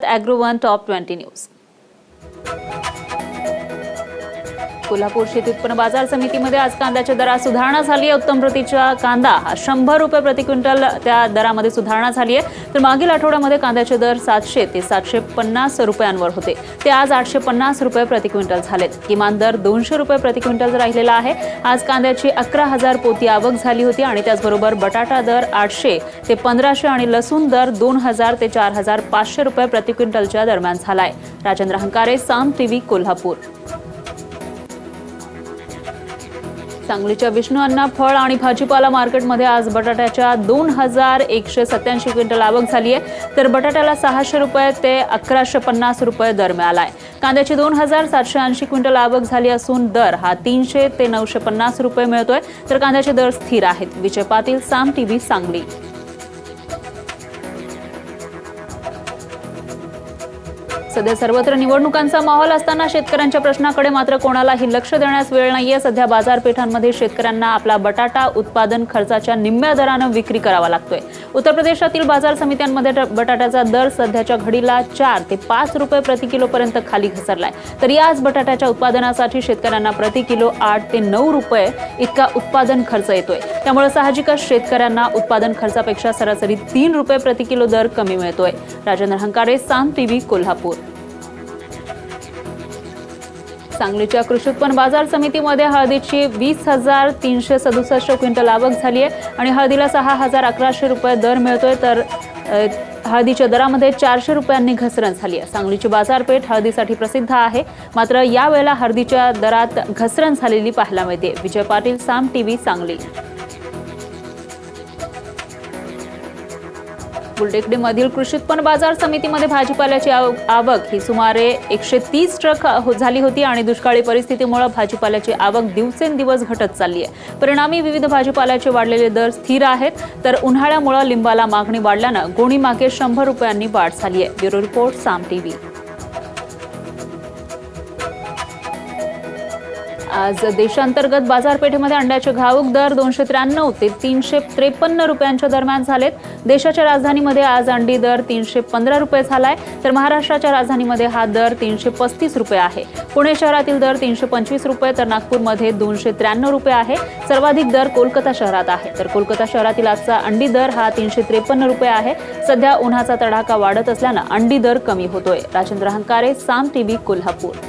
ॲग्रो1 top 20 news. Kolhapur शेती उत्पन्न बाजार समितीमध्ये आज कांद्याच्या दरात सुधारणा झाली आहे। उत्तम प्रतीचा कांदा हा 100 रुपये प्रति क्विंटल त्या दरामध्ये सुधारणा झाली आहे। तर मागील आठवड्यामध्ये कांद्याचे दर 700 ते 750 रुपयांवर होते, ते आज 850 रुपये प्रति क्विंटल झालेत। किमान दर 200 रुपये प्रति क्विंटल राहिलेला आहे। आज कांद्याची 11,000 पोती आवक झाली होती आणि त्याचबरोबर बटाटा दर 800 ते 1500 आणि लसूण दर 2000 ते 4500 रुपये प्रति क्विंटलच्या दरम्यान झालाय। राजेंद्र हंकारे, साम टीव्ही, कोल्हापूर। सांगलीच्या विष्णू अण्णा फळ आणि भाजीपाला मार्केटमध्ये आज बटाट्याच्या 2187 क्विंटल आवक झाली आहे। तर बटाट्याला 600 रुपये ते 1150 रुपये दर मिळालाय। कांद्याची 2780 क्विंटल आवक झाली असून दर हा 300 ते 950 रुपये मिळतोय। तर कांद्याचे दर स्थिर आहेत। विजय पाटील, साम टीव्ही, सांगली। सध्या सर्वत्र निवडणुकांचा माहोल असताना शेतकऱ्यांच्या प्रश्नाकडे मात्र कोणालाही लक्ष देण्यास वेळ नाहीये। सध्या बाजारपेठांमध्ये शेतकऱ्यांना आपला बटाटा उत्पादन खर्चाच्या निम्म्या दरानं विक्री करावा लागतोय। उत्तर प्रदेशातील बाजार समित्यांमध्ये बटाट्याचा दर सध्याच्या घडीला 4 ते 5 रुपये प्रति किलो पर्यंत खाली घसरलाय। तर याच बटाट्याच्या उत्पादनासाठी शेतकऱ्यांना प्रति किलो 8 ते 9 रुपये इतका उत्पादन खर्च येतोय। त्यामुळे साहजिकच शेतकऱ्यांना उत्पादन खर्चापेक्षा सरासरी 3 रुपये प्रति किलो दर कमी मिळतोय। राजेंद्र हंकारे, साम टीव्ही, कोल्हापूर। सांगलीच्या कृषी उत्पन्न बाजार समितीमध्ये हळदीची 20,367 क्विंटल आवक झाली आहे आणि हळदीला 6,1100 रुपये दर मिळतोय। तर हळदीच्या दरामध्ये 400 रुपयांनी घसरण झाली आहे। सांगलीची बाजारपेठ हळदीसाठी प्रसिद्ध आहे, मात्र यावेळेला हळदीच्या दरात घसरण झालेली पाहायला मिळते। विजय पाटील, साम टीव्ही, सांगली। बुलढाण्यामधील कृषी उत्पन्न बाजार समितीमध्ये भाजीपाल्याची आवक ही सुमारे 130 ट्रक झाली होती आणि दुष्काळी परिस्थितीमुळे भाजीपाल्याची आवक दिवसेंदिवस घटत चालली आहे। परिणामी विविध भाजीपाल्याचे वाढलेले दर स्थिर आहेत। तर उन्हाळ्यामुळे लिंबाला मागणी वाढल्यानं गोणी मागे 100 रुपयांनी वाढ झाली आहे। ब्युरो रिपोर्ट, साम टीव्ही। आज देशांतर्गत बाजारपेठेमध्ये अंड्याचे घाऊक दर 293 ते 353 रुपयांच्या दरम्यान झालेत। देशाच्या राजधानीमध्ये आज अंडी दर 315 रुपये झालाय। तर महाराष्ट्राच्या राजधानीमध्ये हा दर 335 रुपये आहे। पुणे शहरातील दर 325 रुपये तर नागपूरमध्ये 293 रुपये आहे। सर्वाधिक दर कोलकाता शहरात आहे। तर कोलकाता शहरातील आजचा अंडी दर हा 353 रुपये आहे। सध्या उन्हाचा तडाखा वाढत असल्यानं अंडी दर कमी होतोय। राजेंद्र हंकारे, साम टीव्ही, कोल्हापूर।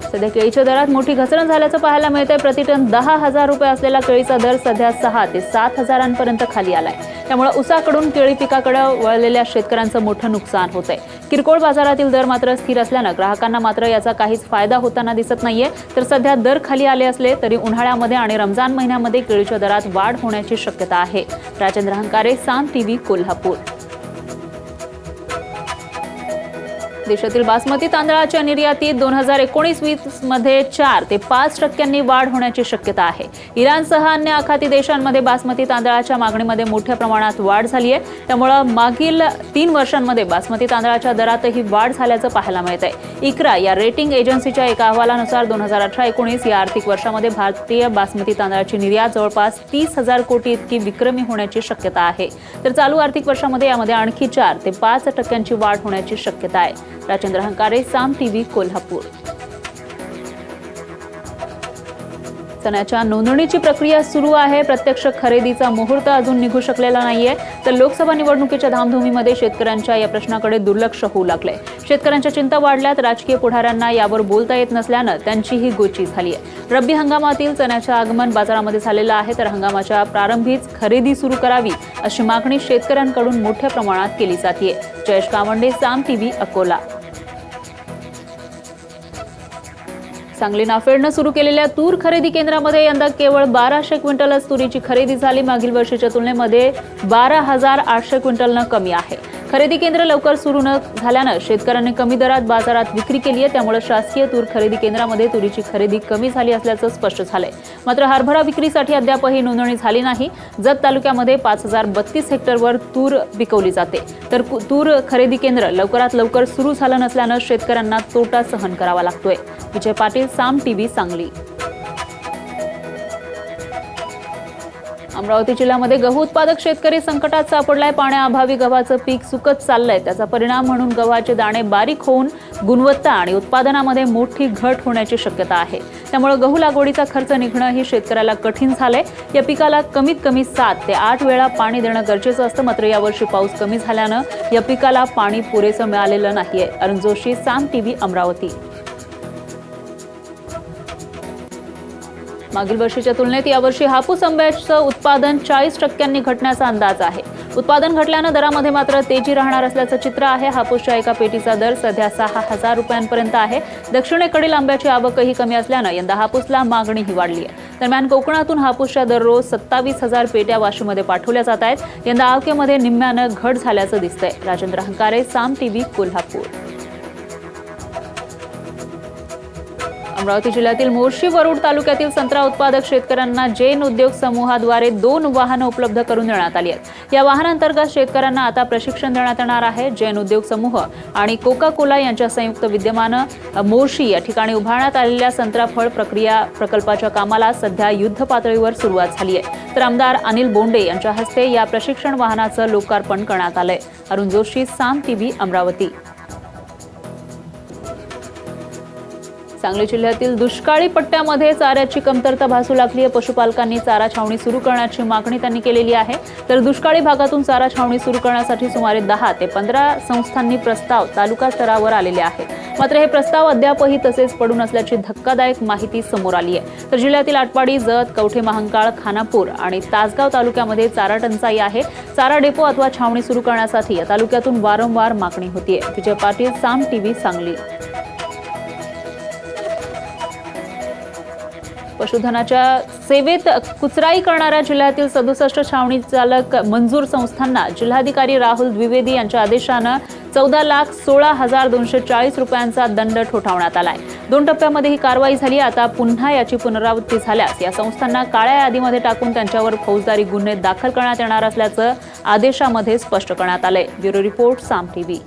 सध्या केळीच्या दरात मोठी घसरण झाल्याचं पाहायला मिळतंय। प्रतिटन 10,000 रुपये असलेला केळीचा दर सध्या 6 ते 7 हजारांपर्यंत खाली आलाय। त्यामुळे ऊसाकडून केळी पिकाकडे वळलेल्या शेतकऱ्यांचं मोठं नुकसान होतंय। किरकोळ बाजारातील दर मात्र स्थिर असल्यानं ग्राहकांना मात्र याचा काहीच फायदा होताना दिसत नाहीये। तर सध्या दर खाली आले असले तरी उन्हाळ्यामध्ये आणि रमजान महिन्यामध्ये केळीच्या दरात वाढ होण्याची शक्यता आहे। राजेंद्र हंकारे, साम टीव्ही, कोल्हापूर। देशातील बासमती तांदळाच्या निर्यातीत 2019-20 मध्ये 4 ते 5% वाढ होण्याची शक्यता आहे। इराणसह अन्य आखाती देशांमध्ये बासमती तांदळाच्या मागणीमध्ये मोठ्या प्रमाणात वाढ झाली आहे। त्यामुळे मागील 3 वर्षांमध्ये बासमती तांदळाच्या दरातही वाढ झाल्याचं पाहायला मिळतंय। इक्रा या रेटिंग एजन्सीच्या एका अहवालानुसार 2018-19 या आर्थिक वर्षामध्ये भारतीय बासमती तांदळाची निर्यात जवळपास 30,000 कोटी इतकी विक्रमी होण्याची शक्यता आहे। तर चालू आर्थिक वर्षामध्ये यामध्ये आणखी 4 ते 5% वाढ होण्याची शक्यता आहे। राजेंद्र हंकारे, साम टीव्ही, कोल्हापूर। चण्याच्या नोंदणीची प्रक्रिया सुरू आहे। प्रत्यक्ष खरेदीचा मुहूर्त अजून निघू शकलेला नाहीये। तर लोकसभा निवडणुकीच्या धामधुमीमध्ये शेतकऱ्यांच्या या प्रश्नाकडे दुर्लक्ष होऊ लागलंय। शेतकऱ्यांच्या चिंता वाढल्यात। राजकीय पुढाऱ्यांना यावर बोलता येत नसल्यानं त्यांचीही गोची झाली आहे। रब्बी हंगामातील चण्याचं आगमन बाजारामध्ये झालेलं आहे। तर हंगामाच्या प्रारंभीच खरेदी सुरू करावी अशी मागणी शेतकऱ्यांकडून मोठ्या प्रमाणात केली जाते। जयेश कावंडे, साम टीव्ही, अकोला। सांगली नाफेडनं सुरू केलेल्या तूर खरेदी केंद्रामध्ये यंदा केवळ 1200 क्विंटलच तुरीची खरेदी झाली। मागील वर्षीच्या तुलनेमध्ये 12,800 क्विंटलनं कमी आहे। खरेदी केंद्र लवकर सुरू न झाल्यानं शेतकऱ्यांनी कमी दरात बाजारात विक्री केली आहे। त्यामुळे शासकीय तूर खरेदी केंद्रामध्ये तुरीची खरेदी कमी झाली असल्याचं स्पष्ट झालंय। मात्र हरभरा विक्रीसाठी अद्यापही नोंदणी झाली नाही। जत तालुक्यामध्ये 5032 हेक्टरवर तूर पिकवली जाते। तर तूर खरेदी केंद्र लवकरात लवकर सुरू झालं नसल्यानं शेतकऱ्यांना तोटा सहन करावा लागतोय। विजय पाटील, साम टीव्ही, सांगली। अमरावती जिल्ह्यामध्ये गहू उत्पादक शेतकरी संकटात सापडलाय. पाण्याअभावी गव्हाचं पीक सुकत चाललंय. त्याचा परिणाम म्हणून गव्हाचे दाणे बारीक होऊन गुणवत्ता आणि उत्पादनामध्ये मोठी घट होण्याची शक्यता आहे. त्यामुळे गहू लागवडीचा खर्च निघणं ही शेतकऱ्याला कठीण झालंय. या पिकाला कमीत कमी 7 ते 8 वेळा पाणी देणं गरजेचं असतं. मात्र यावर्षी पाऊस कमी झाल्यानं या पिकाला पाणी पुरेसं मिळालेलं नाहीये. अरुण जोशी, साम टीव्ही, अमरावती. मागील वर्षीच्या तुलनेत यावर्षी हापूस आंब्याचं उत्पादन 40% घटण्याचा अंदाज आहे. उत्पादन घटल्यानं दरामध्ये मात्र तेजी राहणार असल्याचं चित्र आहे. हापूसच्या एका पेटीचा दर सध्या 6,000 रुपयांपर्यंत आहे. दक्षिणेकडील आंब्याची आवकही कमी असल्यानं यंदा हापूसला मागणीही वाढली आहे. दरम्यान कोकणातून हापूसच्या दररोज 27,000 पेट्या वाशीमध्ये पाठवल्या जात आहेत. यंदा आवकेमध्ये निम्म्यानं घट झाल्याचं दिसतंय. राजेंद्र हंकारे, साम टीव्ही, कोल्हापूर. अमरावती जिल्ह्यातील मोर्शी वरुड तालुक्यातील संत्रा उत्पादक शेतकऱ्यांना जैन उद्योग समूहाद्वारे 2 वाहनं उपलब्ध करून देण्यात आली आहेत. या वाहनांतर्गत शेतकऱ्यांना आता प्रशिक्षण देण्यात येणार आहे. जैन उद्योग समूह आणि कोका कोला यांच्या संयुक्त विद्यमानं मोर्शी या ठिकाणी उभारण्यात आलेल्या संत्रा फळ प्रक्रिया प्रकल्पाच्या कामाला सध्या युद्ध पातळीवर सुरुवात झाली आहे. तर आमदार अनिल बोंडे यांच्या हस्ते या प्रशिक्षण वाहनाचं लोकार्पण करण्यात आलंय. अरुण जोशी, साम टीव्ही, अमरावती. सांगली जिल्ह्यातील दुष्काळी पट्ट्यामध्ये चाऱ्याची कमतरता भासू लागली आहे. पशुपालकांनी चारा छावणी सुरू करण्याची मागणी त्यांनी केलेली आहे. तर दुष्काळी भागातून चारा छावणी सुरू करण्यासाठी सुमारे 10 ते 15 संस्थांनी प्रस्ताव तालुका स्तरावर आलेले आहेत. मात्र हे प्रस्ताव अद्यापही तसेच पडून असल्याची धक्कादायक माहिती समोर आली आहे. तर जिल्ह्यातील आटपाडी, जत, कवठे महांकाळ, खानापूर आणि तासगाव तालुक्यामध्ये चारा टंचाई आहे. चारा डेपो अथवा छावणी सुरू करण्यासाठी या तालुक्यातून वारंवार मागणी होतीये. विजय पाटील, साम टीव्ही, सांगली. पशुधनाच्या सेवेत कुचराई करणाऱ्या जिल्ह्यातील 67 छावणी चालक मंजूर संस्थांना जिल्हाधिकारी राहुल द्विवेदी यांच्या आदेशानं 14,16,240 रुपयांचा दंड ठोठावण्यात आलाय. 2 टप्प्यामध्ये ही कारवाई झाली. आता पुन्हा याची पुनरावृत्ती झाल्यास या संस्थांना काळ्या यादीमध्ये टाकून त्यांच्यावर फौजदारी गुन्हे दाखल करण्यात येणार असल्याचं आदेशामध्ये स्पष्ट करण्यात आलंय. ब्युरो रिपोर्ट, साम टीव्ही.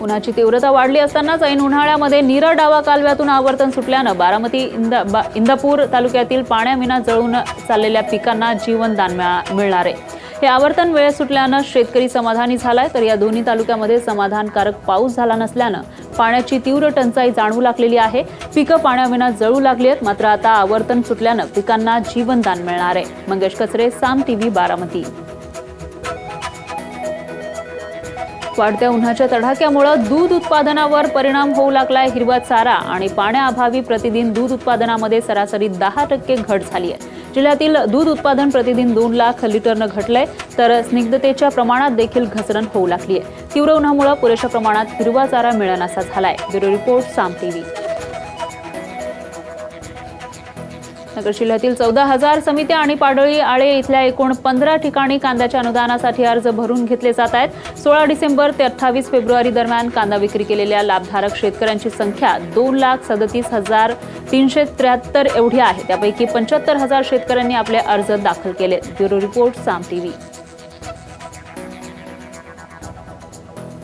उन्हाची तीव्रता वाढली असतानाच ऐन उन्हाळ्यामध्ये नीरा डावा कालव्यातून आवर्तन सुटल्यानं बारामती इंदापूर तालुक्यातील पाण्याविना जळून चाललेल्या पिकांना जीवनदान मिळणार आहे. हे आवर्तन वेळेत सुटल्यानं शेतकरी समाधानी झालाय. तर या दोन्ही तालुक्यामध्ये समाधानकारक पाऊस झाला नसल्यानं पाण्याची तीव्र टंचाई जाणवू लागलेली आहे. पिकं पाण्याविना जळू लागली आहेत. मात्र आता आवर्तन सुटल्यानं पिकांना जीवनदान मिळणार आहे. मंगेश कचरे, साम टीव्ही, बारामती. वाढत्या उन्हाच्या तडाख्यामुळे दूध उत्पादनावर परिणाम होऊ लागलाय. हिरवा चारा आणि पाण्याअभावी प्रतिदिन दूध उत्पादनामध्ये सरासरी 10% घट झाली आहे. जिल्ह्यातील दूध उत्पादन प्रतिदिन 2 लाख लिटरनं घटलंय. तर स्निग्धतेच्या प्रमाणात देखील घसरण होऊ लागली आहे. तीव्र उन्हामुळे पुरेशा प्रमाणात हिरवा चारा मिळेनासा झालाय. ब्युरो रिपोर्ट, साम टीव्ही. नगर जिल्ह्यातील 14,000 समित्या आणि पाडळी आळे इथल्या एकूण 15 ठिकाणी कांद्याच्या अनुदानासाठी अर्ज भरून घेतले जात आहेत. 16 डिसेंबर ते 28 फेब्रुवारी दरम्यान कांदा विक्री केलेल्या लाभधारक शेतकऱ्यांची संख्या 2,37,373 एवढी आहे. त्यापैकी 75,000 शेतकऱ्यांनी आपले अर्ज दाखल केले. ब्युरो रिपोर्ट, साम टीव्ही.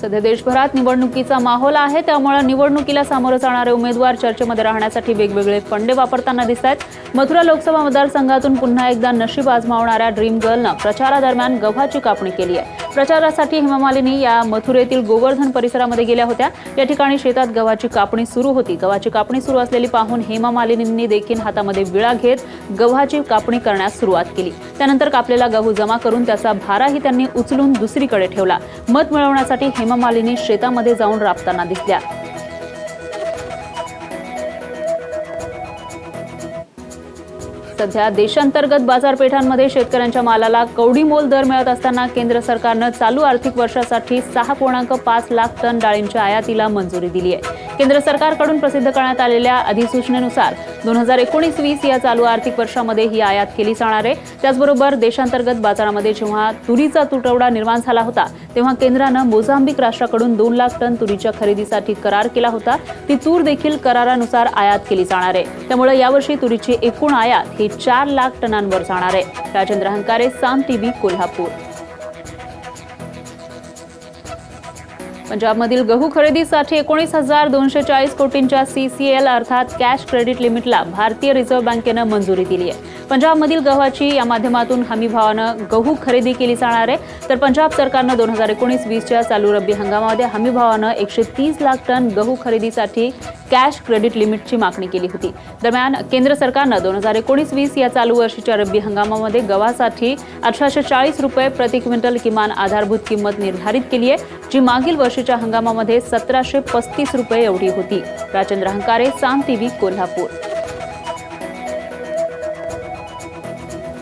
सध्या देशभरात निवडणुकीचा माहोल आहे. त्यामुळे निवडणुकीला सामोरं जाणारे उमेदवार चर्चेमध्ये राहण्यासाठी वेगवेगळे फंडे वापरताना दिसत आहेत. मथुरा लोकसभा मतदारसंघातून पुन्हा एकदा नशीब आजमावणाऱ्या ड्रीम गर्लनं प्रचारादरम्यान गव्हाची कापणी केली आहे. प्रचारासाठी हेमा मालिनी या मथुरेतील गोवर्धन परिसरामध्ये गेल्या होत्या. या ठिकाणी शेतात गव्हाची कापणी सुरू होती. गव्हाची कापणी सुरू असलेली पाहून हेमा मालिनींनी देखील हातामध्ये विळा घेत गव्हाची कापणी करण्यास सुरुवात केली. त्यानंतर कापलेला गहू जमा करून त्याचा भाराही त्यांनी उचलून दुसरीकडे ठेवला. मत मिळवण्यासाठी हेमा मालिनी शेतामध्ये जाऊन राबताना दिसल्या. सध्या देशांतर्गत बाजारपेठांमध्ये शेतकऱ्यांच्या मालाला कवडी मोल दर मिळत असताना केंद्र सरकारनं चालू आर्थिक वर्षासाठी 6.5 लाख टन डाळींच्या आयातीला मंजुरी दिली आहे. केंद्र सरकारकडून प्रसिद्ध करण्यात आलेल्या अधिसूचनेनुसार 2019-20 या चालू आर्थिक वर्षामध्ये ही आयात केली जाणार आहे. त्याचबरोबर देशांतर्गत बाजारामध्ये जेव्हा तुरीचा तुटवडा निर्माण झाला होता तेव्हा केंद्रानं मोझांबिक राष्ट्राकडून 2 लाख टन तुरीच्या खरेदीसाठी करार केला होता. ती तूर देखील करारानुसार आयात केली जाणार आहे. त्यामुळे यावर्षी तुरीची एकूण आयात ही 4 लाख टनांवर जाणार आहे. राजेंद्र हंकारे, साम टीव्ही, कोल्हापूर. पंजाबमधील गहू खरेदीसाठी 19,240 कोटींच्या CCL अर्थात कॅश क्रेडिट लिमिटला भारतीय रिझर्व्ह बँकेनं मंजुरी दिली आहे. पंजाबमधील गव्हाची या माध्यमातून हमीभावानं गहू खरेदी केली जाणार आहे. तर पंजाब सरकारनं 2019-20च्या चालू रब्बी हंगामामध्ये हमीभावानं 130 लाख टन गहू खरेदीसाठी कॅश क्रेडिट लिमिटची मागणी केली होती. दरम्यान केंद्र सरकारनं 2019-20 या चालू वर्षीच्या रब्बी हंगामामध्ये गव्हासाठी 1840 रुपये प्रति क्विंटल किमान आधारभूत किंमत निर्धारित केली आहे, जी मागील वर्षीच्या हंगामामध्ये 1735 रुपये एवढी होती. राजेंद्र हंकारे, साम टीव्ही, कोल्हापूर.